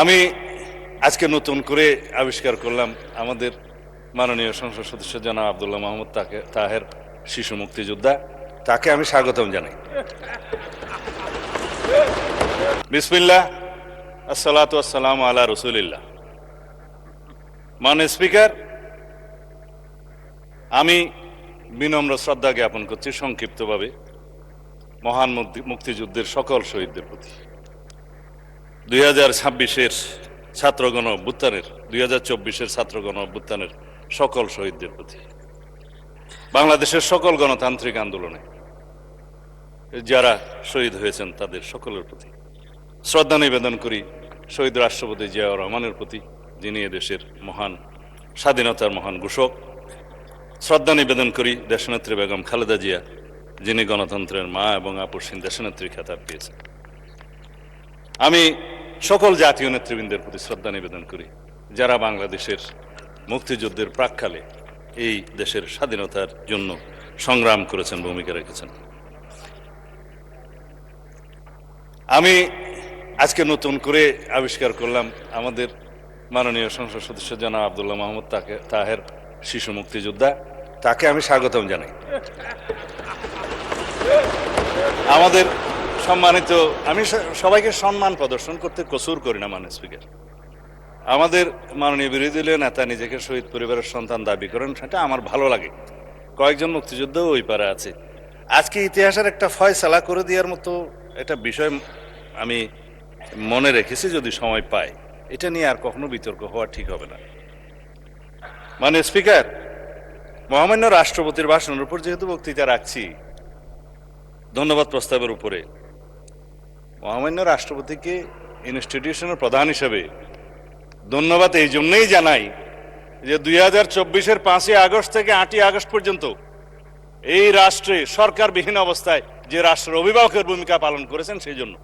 আমি আজকে নতুন করে আবিষ্কার করলাম আমাদের মাননীয় সংসদ সদস্য জনাব আব্দুল্লাহ মাহমুদ তাহের শিশু মুক্তিযোদ্ধা, তাকে আমি স্বাগতম জানাই। বিসমিল্লাহ, আসসালাতু আসসালামু আলা রাসূলিল্লাহ। মাননীয় স্পিকার, আমি বিনম্র শ্রদ্ধা জ্ঞাপন করছি সংক্ষিপ্তভাবে মহান মুক্তিযুদ্ধের সকল শহীদদের প্রতি। 2026-এর ছাত্রগণ অভ্যুত্থানের 2024-এর ছাত্রগণ অভ্যুত্থানের সকল শহীদদের প্রতি, বাংলাদেশের সকল গণতান্ত্রিক আন্দোলনে যারা শহীদ হয়েছেন তাদের সকলের প্রতি শ্রদ্ধা নিবেদন করি। শহীদ রাষ্ট্রপতি জিয়াউর রহমানের প্রতি, যিনি এদেশের মহান স্বাধীনতার মহান ঘোষক। শ্রদ্ধা নিবেদন করি দেশনেত্রী বেগম খালেদা জিয়া, যিনি গণতন্ত্রের মা এবং আপসহীন দেশনেত্রী খেতাব পেয়েছেন। আমি সকল জাতীয় নেতৃবৃন্দের প্রতি শ্রদ্ধা নিবেদন করি, যারা বাংলাদেশের মুক্তিযুদ্ধের প্রাক্কালে এই দেশের স্বাধীনতার জন্য সংগ্রাম করেছেন, ভূমিকা রেখেছেন। আমি আজকে নতুন করে আবিষ্কার করলাম আমাদের মাননীয় সংসদ সদস্য জনাব আব্দুল্লাহ মাহমুদ তাহের শিশু মুক্তিযোদ্ধা, তাকে আমি স্বাগতম জানাই। আমাদের সম্মানিত, আমি সবাইকে সম্মান প্রদর্শন করতে কসুর করি না মাননীয় স্পিকার। আমাদের মাননীয় বিরোধী দলীয় নেতা নিজেকে শহীদ পরিবারের সন্তান দাবি করেন, সেটা আমার ভালো লাগে। কয়েকজন মুক্তিযোদ্ধাও ওই পারে আছে। আজকে ইতিহাসের একটা ফয়সালা করে দেওয়ার মতো একটা বিষয় আমি মনে রেখেছি, যদি সময় পাই এটা নিয়ে আর কখনো বিতর্ক হওয়া ঠিক হবে না। মাননীয় স্পিকার, মহামান্য রাষ্ট্রপতির ভাষণের উপর যেহেতু বক্তৃতা রাখছি, ধন্যবাদ প্রস্তাবের উপরে মহামান্য রাষ্ট্রপতিকে ইনস্টিটিউশনের প্রধান হিসেবে ধন্যবাদ এই জন্যই জানাই যে 2024-এর 5ই আগস্ট থেকে 8ই আগস্ট পর্যন্ত এই রাষ্ট্রে সরকারবিহীন অবস্থায় যে রাষ্ট্রের অভিভাবকের ভূমিকা পালন করেছেন, সেই জন্য